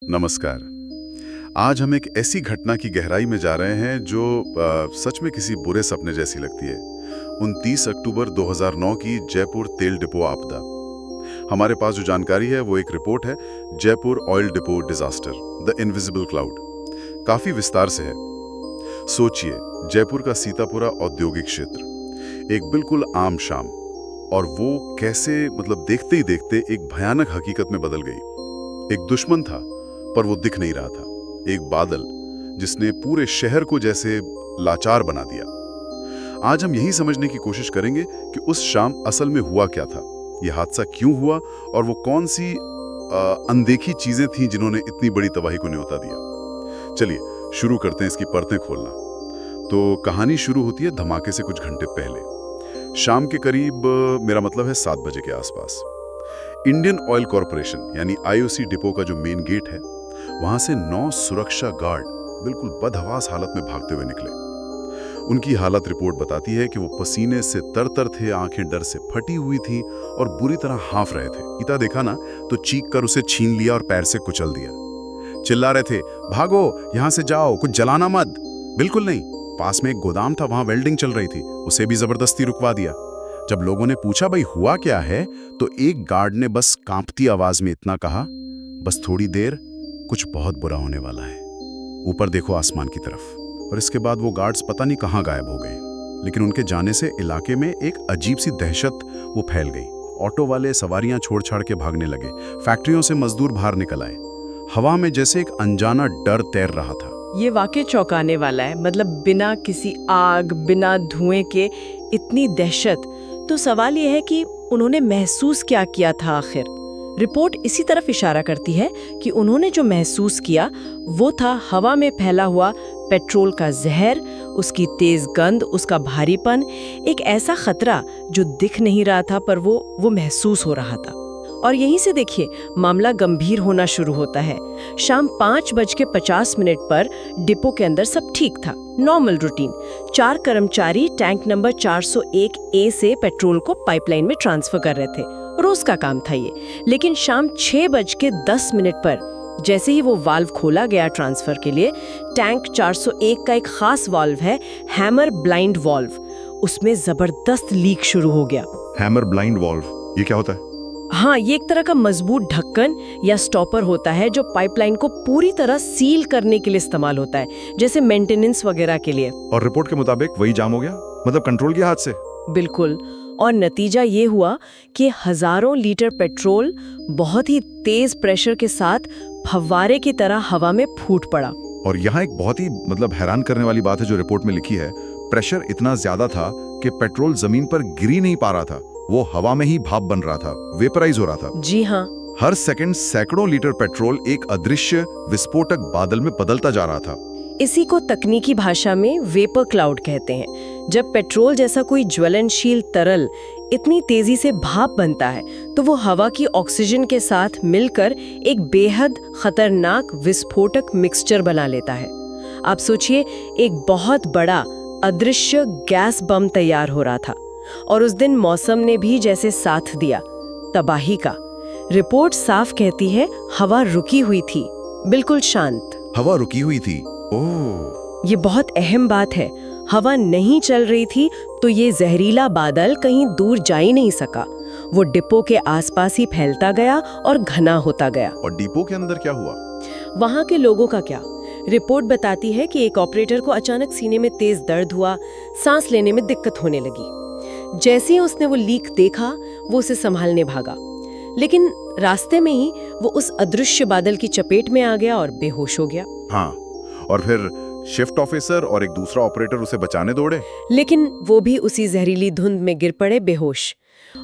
नमस्कार। आज हम एक ऐसी घटना की गहराई में जा रहे हैं जो सच में किसी बुरे सपने जैसी लगती है। 29 अक्टूबर 2009 की जयपुर तेल डिपो आपदा। हमारे पास जो जानकारी है वो एक रिपोर्ट है, Jaipur oil depot disaster, the invisible cloud. काफी विस्तार से है। सोचिए, जयपुर का सीतापुरा औद्योगिक क्षेत्र, एक बिल्कुल आम शाम, और वो कैसे देखते ही देखते एक भयानक हकीकत में बदल गई। एक दुश्मन था, पर वो दिख नहीं रहा था। एक बादल जिसने पूरे शहर को जैसे लाचार बना दिया। आज हम यही समझने की कोशिश करेंगे कि उस शाम असल में हुआ क्या था, यह हादसा क्यों हुआ और वो कौन सी अनदेखी चीजें थीं जिन्होंने इतनी बड़ी तबाही को न्योता दिया। चलिए शुरू करते हैं इसकी परतें खोलना। तो कहानी शुरू होती है धमाके से कुछ घंटे पहले, शाम के करीब, मेरा मतलब है 7 बजे के आसपास। इंडियन ऑयल कॉरपोरेशन यानी आईओसी डिपो का जो मेन गेट है, वहां से 9 सुरक्षा गार्ड बिल्कुल बदहवास हालत में भागते हुए निकले। उनकी हालत रिपोर्ट बताती है कि वो पसीने से तर-तर थे, आंखें डर से फटी हुई थीं और बुरी तरह हांफ रहे थे। पिता देखा ना तो चीख कर उसे छीन लिया और पैर से कुचल दिया। चिल्ला रहे थे, भागो, यहां से जाओ, कुछ जलाना मत। बिल्कुल नहीं। पास में एक गोदाम था, वहां वेल्डिंग चल रही थी, उसे भी जबरदस्ती रुकवा दिया। जब लोगों ने पूछा भाई हुआ क्या है, तो एक गार्ड ने बस कांपती आवाज में इतना कहा, बस थोड़ी देर, कुछ बहुत बुरा होने वाला है, ऊपर देखो आसमान की तरफ। और इसके बाद वो गार्ड्स पता नहीं कहां गायब हो गए। लेकिन उनके जाने से इलाके में एक अजीब सी दहशत वो फैल गई। ऑटो वाले सवारियां छोड़ छाड़ के भागने लगे, फैक्ट्रियों से मजदूर बाहर निकल आए। हवा में जैसे एक अनजाना डर तैर रहा था। ये वाकई चौंकाने वाला है। बिना किसी आग, बिना धुएं के इतनी दहशत। तो सवाल ये है कि उन्होंने महसूस क्या किया था आखिर। रिपोर्ट इसी तरफ इशारा करती है कि उन्होंने जो महसूस किया वो था हवा में फैला हुआ पेट्रोल का जहर, उसकी तेज गंध, उसका भारीपन, एक ऐसा खतरा जो दिख नहीं रहा था पर वो महसूस हो रहा था। और यहीं से देखिए मामला गंभीर होना शुरू होता है। शाम 5:50 पर डिपो के अंदर सब ठीक था, नॉर्मल रूटीन। 4 कर्मचारी टैंक नंबर 401A से पेट्रोल को पाइपलाइन में ट्रांसफर कर रहे थे, रोज का काम था ये। लेकिन शाम 6:10 पर जैसे ही वो वाल्व खोला गया ट्रांसफर के लिए, टैंक 401 का एक खास वाल्व है, हैमर ब्लाइंड वाल्व, उसमें जबरदस्त लीक शुरू हो गया। हैमर ब्लाइंड वाल्व, ये क्या होता है? हाँ, ये एक तरह का मजबूत ढक्कन या स्टॉपर होता है जो पाइपलाइन को पूरी तरह सील करने के लिए इस्तेमाल होता है, जैसे मेंटेनेंस वगैरह के लिए। और रिपोर्ट के मुताबिक वही जाम हो गया, कंट्रोल के हाथ से। बिल्कुल। और नतीजा ये हुआ कि हजारों लीटर पेट्रोल बहुत ही तेज प्रेशर के साथ फव्वारे की तरह हवा में फूट पड़ा। और यहाँ एक बहुत ही हैरान करने वाली बात है जो रिपोर्ट में लिखी है। प्रेशर इतना ज्यादा था कि पेट्रोल जमीन पर गिर ही नहीं पा रहा था, वो हवा में ही भाप बन रहा था, वेपराइज हो रहा था। जी हाँ। हर सेकंड सैकड़ों लीटर पेट्रोल एक अदृश्य विस्फोटक बादल में बदलता जा रहा था। इसी को तकनीकी भाषा में वेपर क्लाउड कहते हैं। जब पेट्रोल जैसा कोई ज्वलनशील तरल इतनी तेजी से भाप बनता है तो वो हवा की ऑक्सीजन के साथ मिलकर एक बेहद खतरनाक विस्फोटक मिक्सचर बना लेता है। आप सोचिए, एक बहुत बड़ा अदृश्य गैस बम तैयार हो रहा था। और उस दिन मौसम ने भी जैसे साथ दिया, तबाही का। रिपोर्ट साफ कहती है हवा रुकी हुई थी, बिल्कुल शांत। हवा रुकी हुई थी। ओह, ये बहुत अहम बात है। हवा नहीं चल रही थी तो ये जहरीला बादल कहीं दूर जा ही नहीं सका। वो डिपो के आसपास ही फैलता गया और घना होता गया। और डिपो के अंदर क्या हुआ? वहाँ के लोगों का क्या? रिपोर्ट बताती है कि एक ऑपरेटर को अचानक सीने में तेज दर्द हुआ, सांस लेने में दिक्कत होने लगी। जैसे ही उसने वो लीक देखा, वो उसे संभालने भागा, लेकिन रास्ते में ही वो उस अदृश्य बादल की चपेट में आ गया और बेहोश हो गया। हाँ, और फिर शिफ्ट ऑफिसर और एक दूसरा ऑपरेटर उसे बचाने दौड़े, लेकिन वो भी उसी जहरीली धुंध में गिर पड़े बेहोश।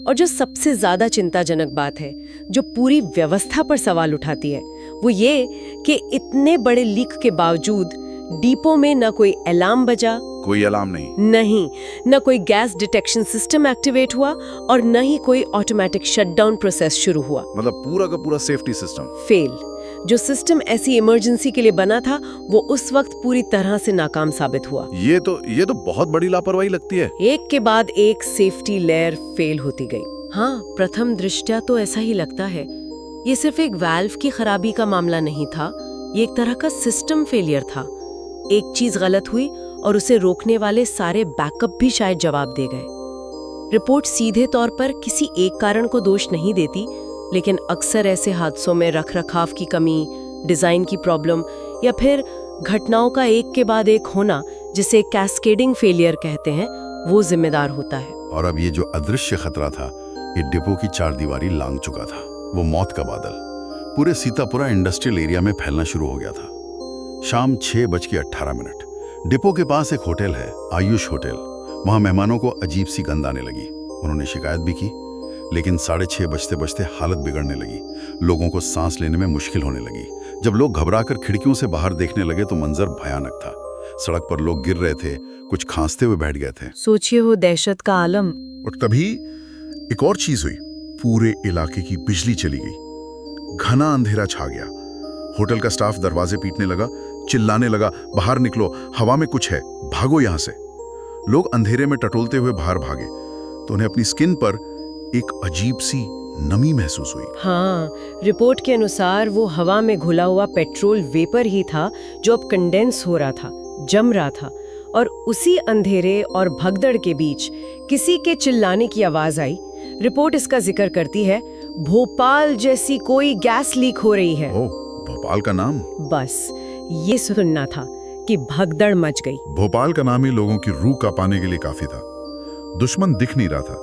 और जो सबसे ज्यादा चिंताजनक बात है, जो पूरी व्यवस्था पर सवाल उठाती है, वो ये कि इतने बड़े लीक के बावजूद डिपो में न कोई अलार्म बजा, कोई अलार्म नहीं, न कोई गैस डिटेक्शन सिस्टम एक्टिवेट हुआ और न ही कोई ऑटोमेटिक शटडाउन प्रोसेस शुरू हुआ। पूरा का पूरा सेफ्टी सिस्टम फेल। जो सिस्टम ऐसी इमरजेंसी के लिए बना था वो उस वक्त पूरी तरह से नाकाम साबित हुआ। ये तो बहुत बड़ी लापरवाही लगती है। एक के बाद एक सेफ्टी लेयर फेल होती गई। हाँ, प्रथम दृष्टया तो ऐसा ही लगता है। ये सिर्फ एक वाल्व की खराबी का मामला नहीं था, ये एक तरह का सिस्टम फेलियर था। एक चीज गलत हुई और उसे रोकने वाले सारे बैकअप भी शायद जवाब दे गए। रिपोर्ट सीधे तौर पर किसी एक कारण को दोष नहीं देती, लेकिन अक्सर ऐसे हादसों में रखरखाव की कमी, डिजाइन की प्रॉब्लम या फिर घटनाओं का एक के बाद एक होना, जिसे कैस्केडिंग फेलियर कहते हैं, वो जिम्मेदार होता है। और अब ये जो अदृश्य खतरा था, ये डिपो की चारदीवारी लांघ चुका था। वो मौत का बादल पूरे सीतापुरा इंडस्ट्रियल एरिया में फैलना शुरू हो गया था। शाम 6:18। डिपो के पास एक होटल है, आयुष होटल। वहां मेहमानों को अजीब सी गंध आने लगी। उन्होंने शिकायत भी की, लेकिन 6:30 बजते बजते हालत बिगड़ने लगी। लोगों को सांस लेने में मुश्किल होने लगी। जब लोग घबराकर खिड़कियों से बाहर देखने लगे तो मंजर भयानक था। सड़क पर लोग गिर रहे थे, कुछ खांसते हुए बैठ गए थे। सोचिए वो दहशत का आलम। और तभी एक और चीज हुई, पूरे इलाके की बिजली चली गई। घना अंधेरा छा गया। होटल का स्टाफ दरवाजे पीटने लगा, चिल्लाने लगा, बाहर निकलो, हवा में कुछ है, भागो यहां से। लोग अंधेरे में टटोलते हुए बाहर भागे तो उन्हें अपनी स्किन पर एक अजीब सी नमी महसूस हुई। हाँ, रिपोर्ट के अनुसार वो हवा में घुला हुआ पेट्रोल वेपर ही था जो अब कंडेंस हो रहा था, जम रहा था। और उसी अंधेरे और भगदड़ के बीच किसी के चिल्लाने की आवाज आई। रिपोर्ट इसका जिक्र करती है, भोपाल जैसी कोई गैस लीक हो रही है। ओह, भोपाल का नाम? बस ये सुनना था कि भगदड़ मच गई। भोपाल का नाम ही लोगों की रूह कांपाने के लिए काफी था। दुश्मन दिख नहीं रहा था,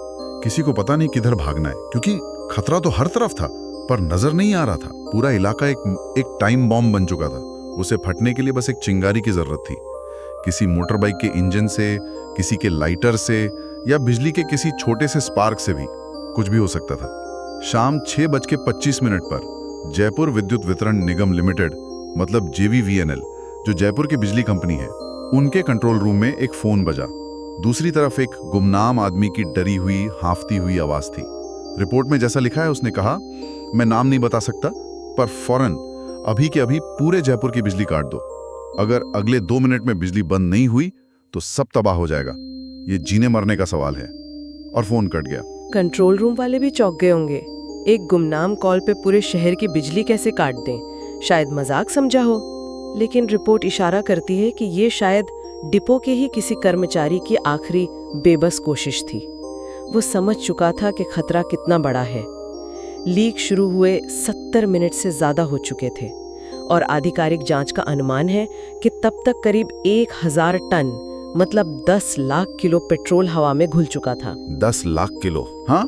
किसी को पता नहीं किधर भागना है, क्योंकि खतरा तो हर तरफ था पर नजर नहीं आ रहा था। पूरा इलाका एक टाइम बॉम्ब बन चुका था। उसे फटने के लिए बस एक चिंगारी की जरूरत थी। किसी मोटर बाइक के इंजन से, किसी के लाइटर से या बिजली के किसी छोटे से स्पार्क से भी कुछ भी हो सकता था। शाम 6:25 पर जयपुर विद्युत वितरण निगम लिमिटेड, मतलब JVVNL, जो जयपुर की बिजली कंपनी है, उनके कंट्रोल रूम में एक फोन बजा। दूसरी तरफ एक गुमनाम आदमी की डरी हुई, हांफती हुई आवाज थी। रिपोर्ट में जैसा लिखा है, उसने कहा, मैं नाम नहीं बता सकता, पर फौरन अभी के अभी पूरे जयपुर की बिजली काट दो। अगर अगले 2 मिनट में बिजली बंद नहीं हुई तो सब तबाह हो जाएगा। ये जीने मरने का सवाल है। और फोन कट गया। कंट्रोल रूम वाले भी चौंक गए होंगे। एक गुमनाम कॉल पे पूरे शहर की बिजली कैसे काट दें? शायद मजाक समझा हो। लेकिन रिपोर्ट इशारा करती है कि ये शायद डिपो के ही किसी कर्मचारी की आखिरी बेबस कोशिश थी। वो समझ चुका था कि खतरा कितना बड़ा है। लीक शुरू हुए 70 मिनट से ज्यादा हो चुके थे और आधिकारिक जांच का अनुमान है कि तब तक करीब 1000 टन, मतलब 10 लाख किलो पेट्रोल हवा में घुल चुका था। 10 लाख किलो। हाँ,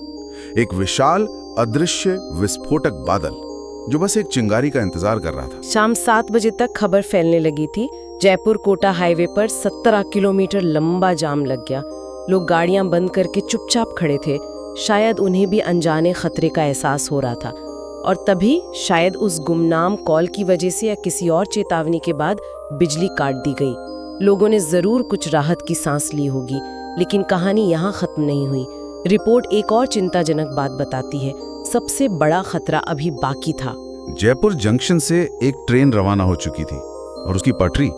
एक विशाल अदृश्य विस्फोटक बादल जो बस एक चिंगारी का इंतजार कर रहा था। शाम 7 बजे तक खबर फैलने लगी थी। जयपुर कोटा हाईवे पर 17 किलोमीटर लंबा जाम लग गया। लोग गाड़ियां बंद करके चुपचाप खड़े थे। शायद उन्हें भी अनजाने खतरे का एहसास हो रहा था। और तभी शायद उस गुमनाम कॉल की वजह से या किसी और चेतावनी के बाद बिजली काट दी गई। लोगों ने जरूर कुछ राहत की सांस ली होगी, लेकिन कहानी यहाँ खत्म नहीं हुई। रिपोर्ट एक और चिंताजनक बात बताती है। सबसे बड़ा खतरा अभी बाकी था। जयपुर जंक्शन से एक ट्रेन रवाना हो चुकी थी और उसकी पटरी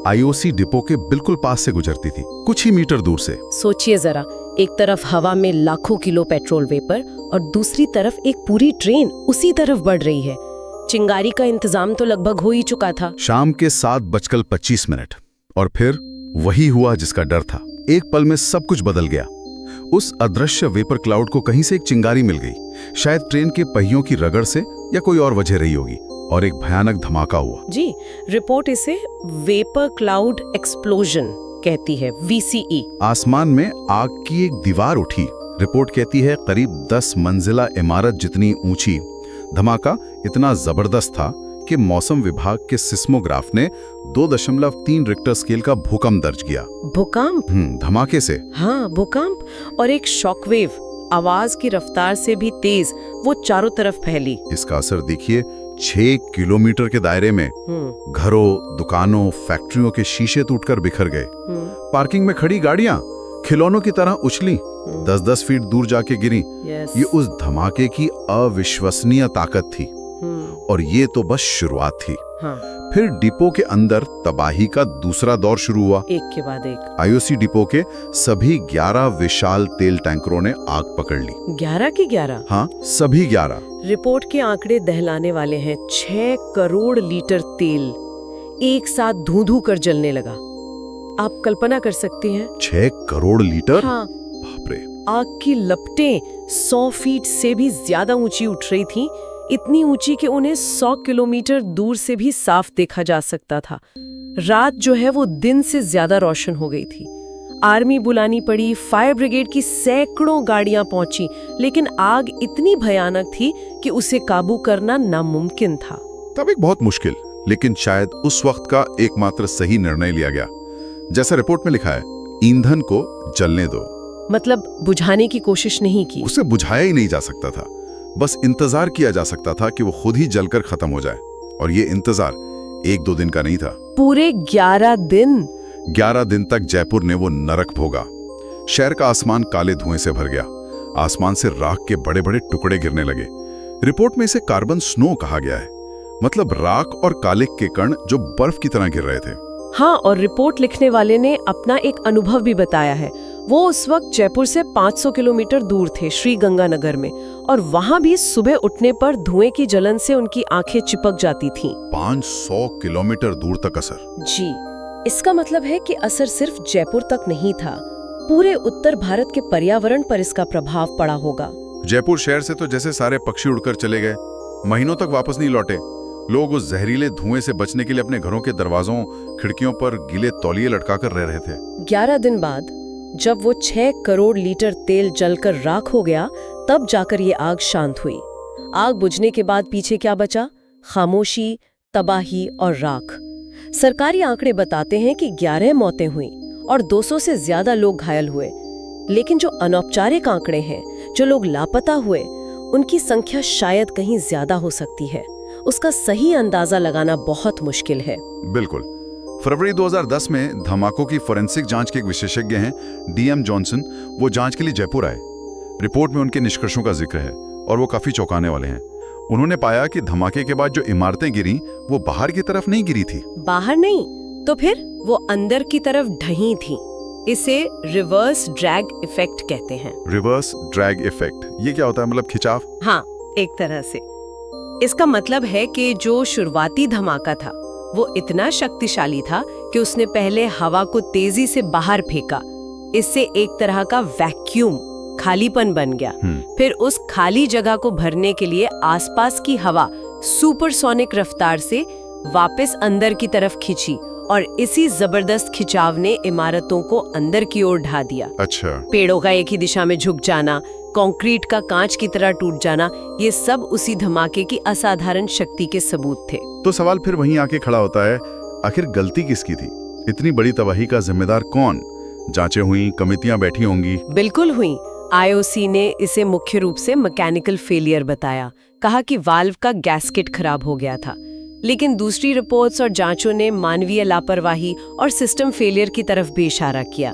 IOC डिपो के बिल्कुल पास से गुजरती थी, कुछ ही मीटर दूर से। सोचिए जरा, एक तरफ हवा में लाखों किलो पेट्रोल वेपर और दूसरी तरफ एक पूरी ट्रेन उसी तरफ बढ़ रही है। चिंगारी का इंतजाम तो लगभग हो ही चुका था। शाम के 7:25 और फिर वही हुआ जिसका डर था। एक पल में सब कुछ बदल गया। उस अदृश्य वेपर क्लाउड को कहीं से एक चिंगारी मिल गई, शायद ट्रेन के पहियों की रगड़ से या कोई और वजह रही होगी, और एक भयानक धमाका हुआ। जी, रिपोर्ट इसे वेपर क्लाउड एक्सप्लोजन कहती है, VCE। आसमान में आग की एक दीवार उठी। रिपोर्ट कहती है करीब 10 मंजिला इमारत जितनी ऊंची। धमाका इतना जबरदस्त था कि मौसम विभाग के सिस्मोग्राफ ने 2.3 रिक्टर स्केल का भूकंप दर्ज किया। भूकंप? धमाके से। हाँ, भूकंप, और एक शॉकवेव आवाज की रफ्तार से भी तेज वो चारों तरफ फैली। इसका असर देखिए, 6 किलोमीटर के दायरे में घरों, दुकानों, फैक्ट्रियों के शीशे टूटकर बिखर गए। पार्किंग में खड़ी गाड़ियां खिलौनों की तरह उछली, 10-10 फीट दूर जाके गिरी। ये उस धमाके की अविश्वसनीय ताकत थी। और ये तो बस शुरुआत थी। हाँ, फिर डिपो के अंदर तबाही का दूसरा दौर शुरू हुआ। एक के बाद एक। आईओसी डिपो के सभी 11 विशाल तेल टैंकरों ने आग पकड़ ली। 11 की 11? हाँ, सभी 11। रिपोर्ट के आंकड़े दहलाने वाले हैं। 6 करोड़ लीटर तेल एक साथ धू-धू कर जलने लगा। आप कल्पना कर सकती हैं? 6 करोड़ लीटर? हाँ, बाप रे। आग की लपटें 100 फीट से भी ज्यादा ऊंची उठ रही थी, इतनी ऊंची कि उन्हें 100 किलोमीटर दूर से भी साफ देखा जा सकता था। रात जो है वो दिन से ज्यादा रोशन हो गई थी। आर्मी बुलानी पड़ी, फायर ब्रिगेड की सैकड़ों गाड़ियां पहुंची, लेकिन आग इतनी भयानक थी कि उसे काबू करना नामुमकिन था। तब एक बहुत मुश्किल, लेकिन शायद उस वक्त का एकमात्र सही निर्णय लिया गया। जैसा रिपोर्ट में लिखा है, ईंधन को जलने दो। मतलब बुझाने की कोशिश नहीं की। उसे बुझाया ही नहीं जा सकता था, बस इंतजार किया जा सकता था कि वो खुद ही जलकर खत्म हो जाए। और ये इंतजार 1-2 दिन का नहीं था, पूरे 11 दिन। 11 दिन तक जयपुर ने वो नरक भोगा। शहर का आसमान काले धुएं से भर गया। आसमान से राख के बड़े बड़े टुकड़े गिरने लगे। रिपोर्ट में इसे कार्बन स्नो कहा गया है, मतलब राख और कालिक के कण जो बर्फ की तरह गिर रहे थे। हाँ, और रिपोर्ट लिखने वाले ने अपना एक अनुभव भी बताया है। वो उस वक्त जयपुर से 500 किलोमीटर दूर थे, श्री गंगानगर में, और वहाँ भी सुबह उठने पर धुएं की जलन से उनकी आंखें चिपक जाती थीं। 500 किलोमीटर दूर तक असर। जी, इसका मतलब है कि असर सिर्फ जयपुर तक नहीं था, पूरे उत्तर भारत के पर्यावरण पर इसका प्रभाव पड़ा होगा। जयपुर शहर से तो जैसे सारे पक्षी उड़कर चले गए, महीनों तक वापस नहीं लौटे। लोग उस जहरीले धुएं से बचने के लिए अपने घरों के दरवाजों, खिड़कियों पर गीले तौलिए लटकाकर रह रहे थे। 11 दिन बाद जब वो 6 करोड़ लीटर तेल जलकर राख हो गया, तब जाकर ये आग शांत हुई। आग बुझने के बाद पीछे क्या बचा? खामोशी, तबाही और राख। सरकारी आंकड़े बताते हैं कि 11 मौतें हुई और 200 से ज्यादा लोग घायल हुए। लेकिन जो अनौपचारिक आंकड़े हैं, जो लोग लापता हुए, उनकी संख्या शायद कहीं ज्यादा हो सकती है। उसका सही अंदाजा लगाना बहुत मुश्किल है। बिल्कुल। फरवरी 2010 में धमाकों की फोरेंसिक जांच के एक विशेषज्ञ हैं, डीएम जॉनसन, वो जांच के लिए जयपुर आए। रिपोर्ट में उनके निष्कर्षों का जिक्र है और वो काफी चौंकाने वाले हैं। उन्होंने पाया कि धमाके के बाद जो इमारतें गिरी, वो बाहर की तरफ नहीं गिरी थी। बाहर नहीं, तो फिर वो अंदर की तरफ ढही थी। इसे रिवर्स ड्रैग इफेक्ट कहते हैं। रिवर्स ड्रैग इफेक्ट, ये क्या होता है? मतलब खिंचाव? हाँ, एक तरह से। इसका मतलब है कि जो शुरुआती धमाका था वो इतना शक्तिशाली था कि उसने पहले हवा को तेजी से बाहर फेंका। इससे एक तरह का वैक्यूम, खालीपन बन गया। फिर उस खाली जगह को भरने के लिए आसपास की हवा सुपरसोनिक रफ्तार से वापस अंदर की तरफ खींची, और इसी जबरदस्त खिंचाव ने इमारतों को अंदर की ओर ढा दिया। अच्छा। पेड़ों का एक ही दिशा में झुक जाना, कंक्रीट का कांच की तरह टूट जाना, ये सब उसी धमाके की असाधारण शक्ति के सबूत थे। तो सवाल फिर वहीं आके खड़ा होता है, आखिर गलती किसकी थी? इतनी बड़ी तबाही का जिम्मेदार कौन? जांचें हुई, कमेटियां बैठी होंगी। बिल्कुल हुई। आईओसी ने इसे मुख्य रूप से मैकेनिकल फेलियर बताया, कहा कि वाल्व का गैस्केट खराब हो गया था। लेकिन दूसरी रिपोर्ट्स और जांचों ने मानवीय लापरवाही और सिस्टम फेलियर की तरफ भी इशारा किया।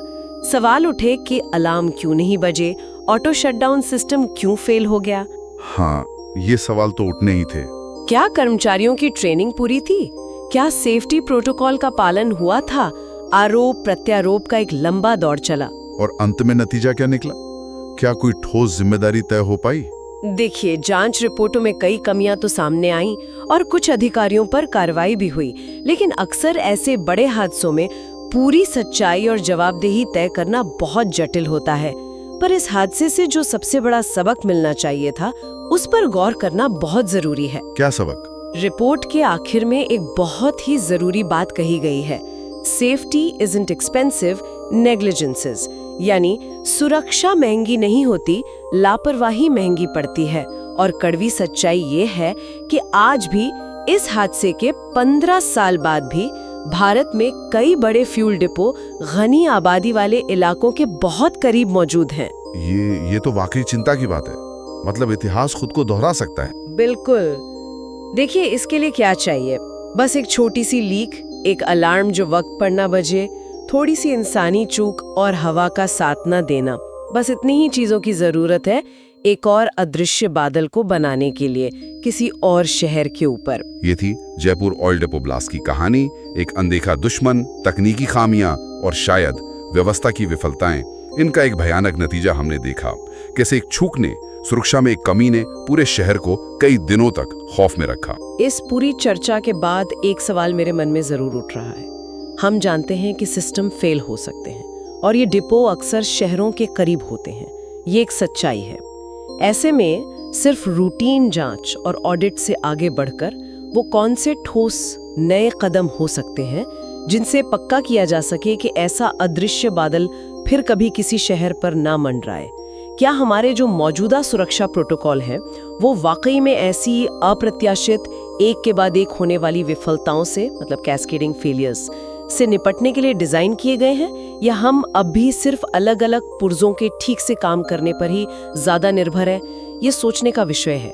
सवाल उठे कि अलार्म क्यों नहीं बजे, ऑटो शटडाउन सिस्टम क्यों फेल हो गया? हाँ, ये सवाल तो उठने ही थे। क्या कर्मचारियों की ट्रेनिंग पूरी थी? क्या सेफ्टी प्रोटोकॉल का पालन हुआ था? आरोप प्रत्यारोप का एक लंबा दौर चला। और अंत में नतीजा क्या निकला? क्या कोई ठोस जिम्मेदारी तय हो पाई? देखिए, जांच रिपोर्टों में कई कमियां तो सामने आईं और कुछ अधिकारियों पर कार्रवाई भी हुई, लेकिन अक्सर ऐसे बड़े हादसों में पूरी सच्चाई और जवाबदेही तय करना बहुत जटिल होता है। पर इस हादसे से जो सबसे बड़ा सबक मिलना चाहिए था, उस पर गौर करना बहुत जरूरी है। क्या सबक? रिपोर्ट के आखिर में एक बहुत ही जरूरी बात कही गई है, सेफ्टी इजंट एक्सपेंसिव, नेग्लिजेंसेस, यानी सुरक्षा महंगी नहीं होती, लापरवाही महंगी पड़ती है। और कड़वी सच्चाई ये है कि आज भी इस हादसे के 15 साल बाद भी भारत में कई बड़े फ्यूल डिपो घनी आबादी वाले इलाकों के बहुत करीब मौजूद हैं। ये तो वाकई चिंता की बात है। मतलब इतिहास खुद को दोहरा सकता है। बिल्कुल। देखिए, इसके लिए क्या चाहिए? बस एक छोटी सी लीक, एक अलार्म जो वक्त पर ना बजे, थोड़ी सी इंसानी चूक और हवा का साथ न देना। बस इतनी ही चीजों की जरूरत है। एक और अदृश्य बादल को बनाने के लिए किसी और शहर के ऊपर। ये थी जयपुर ऑयल डिपो ब्लास्ट की कहानी, एक अनदेखा दुश्मन, तकनीकी खामियां और शायद व्यवस्था की विफलताएं। इनका एक भयानक नतीजा हमने देखा, कैसे एक छूक ने, सुरक्षा में एक कमी ने पूरे शहर को कई दिनों तक खौफ में रखा। इस पूरी चर्चा के बाद एक सवाल मेरे मन में जरूर उठ रहा है। हम जानते हैं कि सिस्टम फेल हो सकते हैं और ये डिपो अक्सर शहरों के करीब होते हैं, ये एक सच्चाई है। ऐसे में सिर्फ रूटीन जांच और ऑडिट से आगे बढ़कर वो कौन से ठोस नए कदम हो सकते हैं जिनसे पक्का किया जा सके कि ऐसा अदृश्य बादल फिर कभी किसी शहर पर ना मंडराए? क्या हमारे जो मौजूदा सुरक्षा प्रोटोकॉल हैं वो वाकई में ऐसी अप्रत्याशित एक के बाद एक होने वाली विफलताओं से, मतलब कैस्केडिंग फेलियर्स से निपटने के लिए डिजाइन किए गए हैं, या हम अब भी सिर्फ अलग अलग पुर्जों के ठीक से काम करने पर ही ज्यादा निर्भर है? ये सोचने का विषय है।